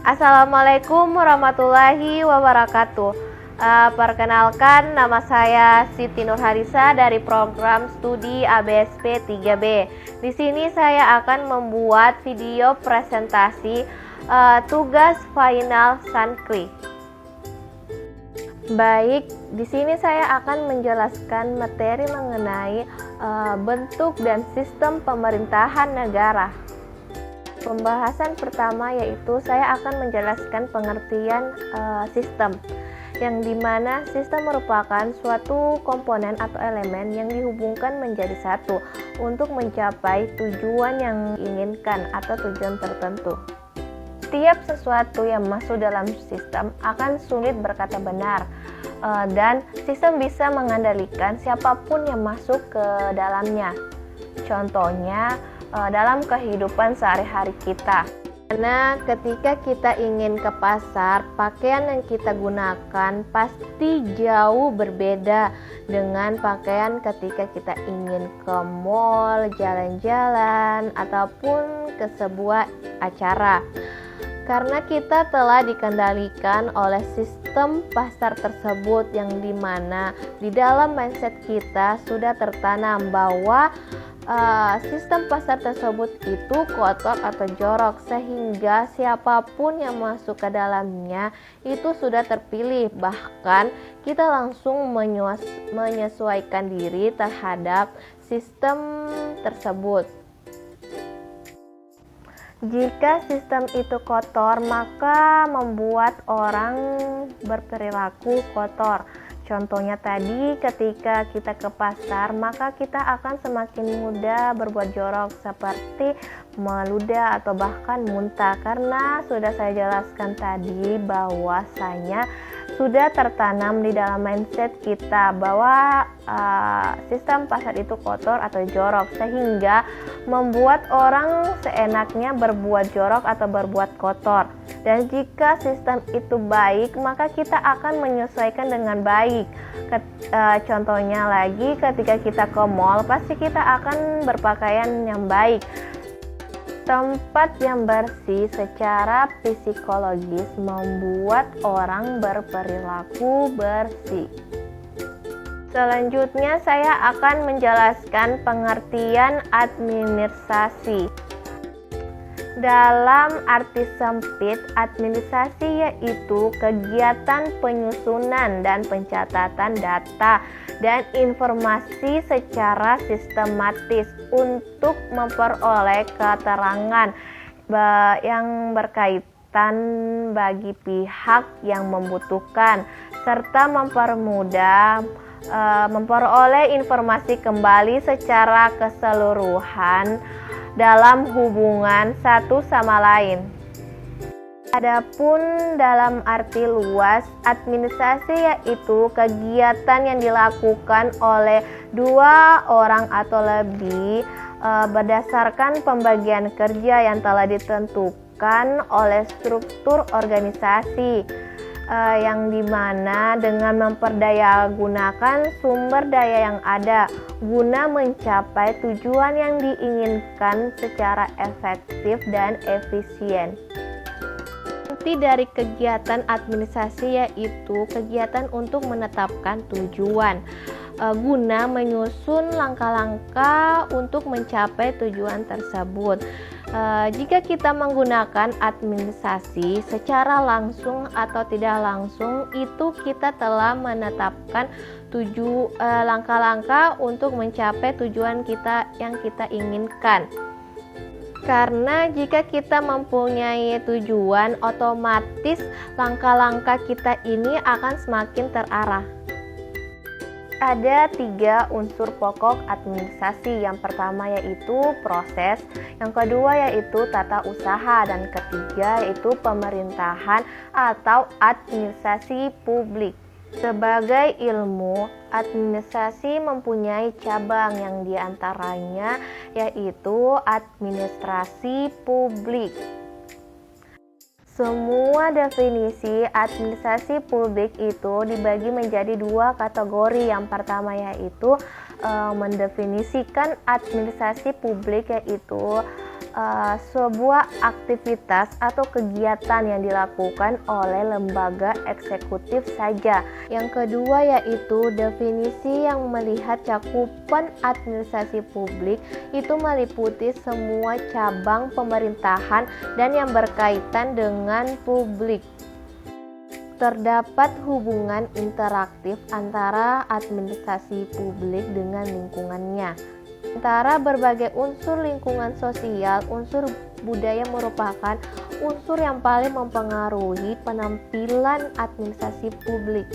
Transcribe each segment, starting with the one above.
Assalamualaikum warahmatullahi wabarakatuh. Perkenalkan, nama saya Siti Nurharisa dari program studi ABSP 3B. Di sini saya akan membuat video presentasi tugas final Sankri. Baik, di sini saya akan menjelaskan materi mengenai bentuk dan sistem pemerintahan negara. Pembahasan pertama yaitu saya akan menjelaskan pengertian sistem, yang dimana sistem merupakan suatu komponen atau elemen yang dihubungkan menjadi satu untuk mencapai tujuan yang diinginkan atau tujuan tertentu. Setiap sesuatu yang masuk dalam sistem akan sulit berkata benar, dan sistem bisa mengendalikan siapapun yang masuk ke dalamnya. Contohnya dalam kehidupan sehari-hari kita. Karena ketika kita ingin ke pasar, pakaian yang kita gunakan pasti jauh berbeda dengan pakaian ketika kita ingin ke mall, jalan-jalan, ataupun ke sebuah acara. Karena kita telah dikendalikan oleh sistem pasar tersebut, yang dimana di dalam mindset kita sudah tertanam bahwa sistem pasar tersebut itu kotor atau jorok, sehingga siapapun yang masuk ke dalamnya itu sudah terpilih. Bahkan kita langsung menyesuaikan diri terhadap sistem tersebut. Jika sistem itu kotor, maka membuat orang berperilaku kotor. Contohnya tadi, ketika kita ke pasar, maka kita akan semakin mudah berbuat jorok seperti meludah atau bahkan muntah, karena sudah saya jelaskan tadi bahwasanya sudah tertanam di dalam mindset kita bahwa sistem pasar itu kotor atau jorok, sehingga membuat orang seenaknya berbuat jorok atau berbuat kotor. Dan jika sistem itu baik, maka kita akan menyesuaikan dengan baik. Contohnya lagi, ketika kita ke mall, pasti kita akan berpakaian yang baik. Tempat yang bersih secara psikologis membuat orang berperilaku bersih. Selanjutnya saya akan menjelaskan pengertian administrasi. Dalam arti sempit, administrasi yaitu kegiatan penyusunan dan pencatatan data dan informasi secara sistematis untuk memperoleh keterangan yang berkaitan bagi pihak yang membutuhkan, serta mempermudah memperoleh informasi kembali secara keseluruhan dalam hubungan satu sama lain. Adapun dalam arti luas, administrasi yaitu kegiatan yang dilakukan oleh dua orang atau lebih berdasarkan pembagian kerja yang telah ditentukan oleh struktur organisasi, yang dimana dengan memperdayagunakan sumber daya yang ada guna mencapai tujuan yang diinginkan secara efektif dan efisien. Inti dari kegiatan administrasi yaitu kegiatan untuk menetapkan tujuan guna menyusun langkah-langkah untuk mencapai tujuan tersebut. Jika kita menggunakan administrasi secara langsung atau tidak langsung, itu kita telah menetapkan langkah-langkah untuk mencapai tujuan kita yang kita inginkan. Karena jika kita mempunyai tujuan, otomatis langkah-langkah kita ini akan semakin terarah. Ada 3 unsur pokok administrasi. Yang pertama yaitu proses, yang kedua yaitu tata usaha, dan ketiga yaitu pemerintahan atau administrasi publik. Sebagai ilmu, administrasi mempunyai cabang yang diantaranya yaitu administrasi publik. Semua definisi administrasi publik itu dibagi menjadi 2 kategori. Yang pertama yaitu mendefinisikan administrasi publik, yaitu sebuah aktivitas atau kegiatan yang dilakukan oleh lembaga eksekutif saja. Yang kedua yaitu definisi yang melihat cakupan administrasi publik itu meliputi semua cabang pemerintahan dan yang berkaitan dengan publik. Terdapat hubungan interaktif antara administrasi publik dengan lingkungannya. Antara berbagai unsur lingkungan sosial, unsur budaya merupakan unsur yang paling mempengaruhi penampilan administrasi publik.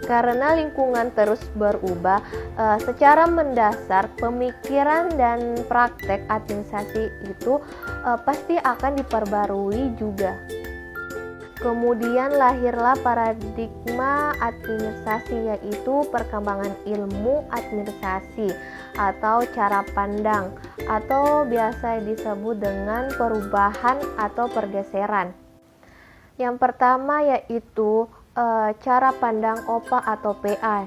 Karena lingkungan terus berubah, secara mendasar pemikiran dan praktek administrasi itu pasti akan diperbarui juga. Kemudian lahirlah paradigma administrasi, yaitu perkembangan ilmu administrasi atau cara pandang, atau biasa disebut dengan perubahan atau pergeseran. Yang pertama yaitu cara pandang OPA atau PA,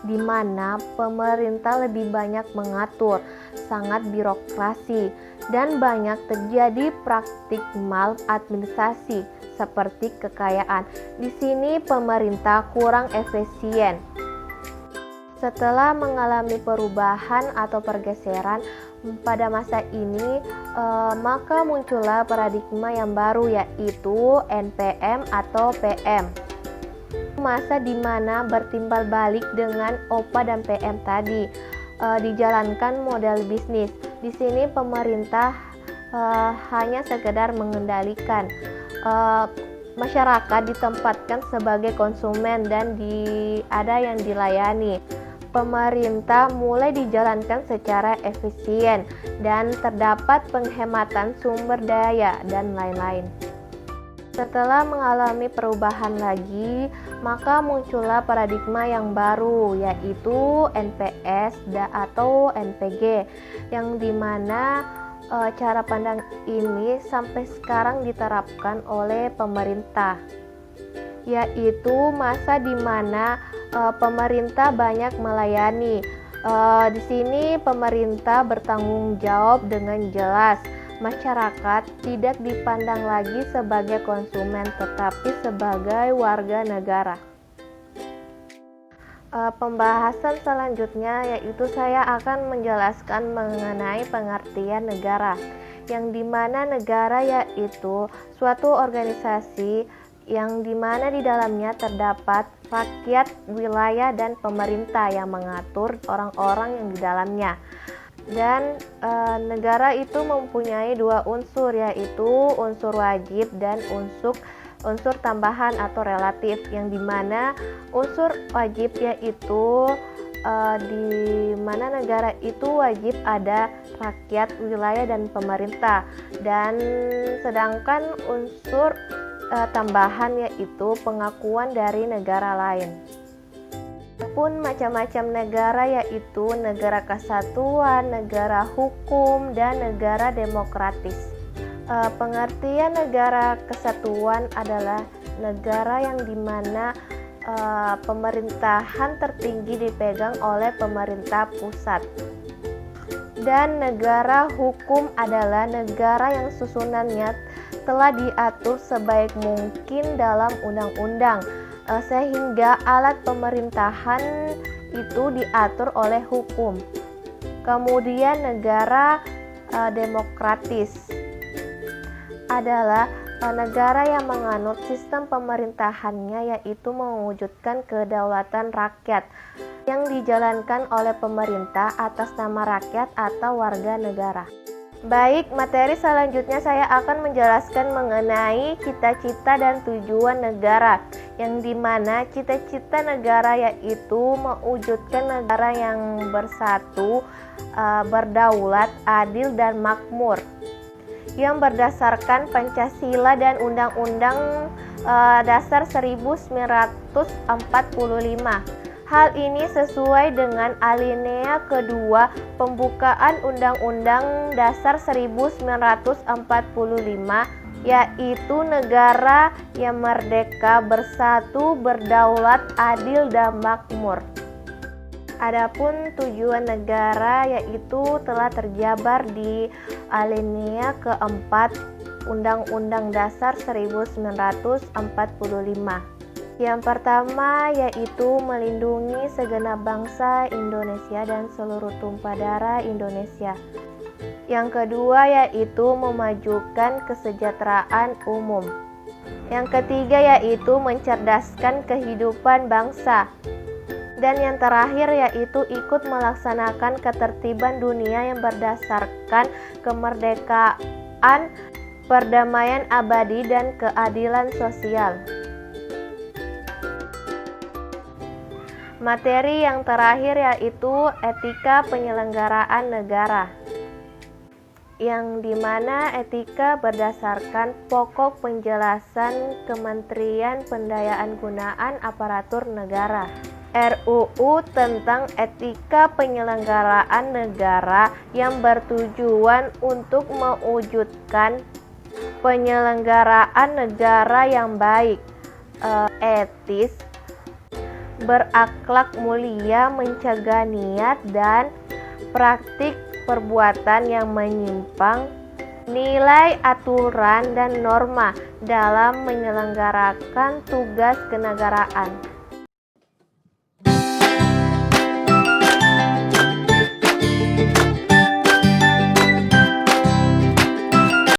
di mana pemerintah lebih banyak mengatur, sangat birokrasi, dan banyak terjadi praktik maladministrasi seperti kekayaan. Di sini pemerintah kurang efisien. Setelah mengalami perubahan atau pergeseran pada masa ini, maka muncullah paradigma yang baru yaitu NPM atau PM. Masa di mana bertimbal balik dengan OPA dan PM tadi, dijalankan model bisnis. Di sini pemerintah hanya sekedar mengendalikan, masyarakat ditempatkan sebagai konsumen dan ada yang dilayani. Pemerintah mulai dijalankan secara efisien dan terdapat penghematan sumber daya dan lain-lain. Setelah mengalami perubahan lagi, maka muncullah paradigma yang baru yaitu NPS atau NPG, yang dimana cara pandang ini sampai sekarang diterapkan oleh pemerintah, yaitu masa di mana pemerintah banyak melayani. Di sini pemerintah bertanggung jawab dengan jelas. Masyarakat tidak dipandang lagi sebagai konsumen tetapi sebagai warga negara. Pembahasan selanjutnya yaitu saya akan menjelaskan mengenai pengertian negara, yang dimana negara yaitu suatu organisasi yang dimana di dalamnya terdapat rakyat, wilayah, dan pemerintah yang mengatur orang-orang yang di dalamnya. Dan negara itu mempunyai dua unsur, yaitu unsur wajib dan unsur tambahan atau relatif, yang dimana unsur wajib yaitu di mana negara itu wajib ada rakyat, wilayah, dan pemerintah, dan sedangkan unsur tambahan yaitu pengakuan dari negara lain. Pun macam-macam negara yaitu negara kesatuan, negara hukum, dan negara demokratis. Pengertian negara kesatuan adalah negara yang dimana pemerintahan tertinggi dipegang oleh pemerintah pusat. Dan negara hukum adalah negara yang susunannya telah diatur sebaik mungkin dalam undang-undang, sehingga alat pemerintahan itu diatur oleh hukum. Kemudian negara demokratis adalah negara yang menganut sistem pemerintahannya yaitu mewujudkan kedaulatan rakyat yang dijalankan oleh pemerintah atas nama rakyat atau warga negara. Baik, materi selanjutnya saya akan menjelaskan mengenai cita-cita dan tujuan negara, yang dimana cita-cita negara yaitu mewujudkan negara yang bersatu, berdaulat, adil, dan makmur, yang berdasarkan Pancasila dan Undang-Undang Dasar 1945. Hal ini sesuai dengan alinea kedua pembukaan Undang-Undang Dasar 1945, yaitu negara yang merdeka, bersatu, berdaulat, adil, dan makmur. Adapun tujuan negara yaitu telah terjabar di alinea keempat Undang-Undang Dasar 1945. Yang pertama yaitu melindungi segenap bangsa Indonesia dan seluruh tumpah darah Indonesia. Yang kedua yaitu memajukan kesejahteraan umum. Yang ketiga yaitu mencerdaskan kehidupan bangsa. Dan yang terakhir yaitu ikut melaksanakan ketertiban dunia yang berdasarkan kemerdekaan, perdamaian abadi, dan keadilan sosial. Materi yang terakhir yaitu etika penyelenggaraan negara, yang dimana etika berdasarkan pokok penjelasan Kementerian Pendayaan Gunaan Aparatur Negara. RUU tentang etika penyelenggaraan negara yang bertujuan untuk mewujudkan penyelenggaraan negara yang baik, etis, berakhlak mulia, mencegah niat dan praktik perbuatan yang menyimpang, nilai aturan dan norma dalam menyelenggarakan tugas kenegaraan.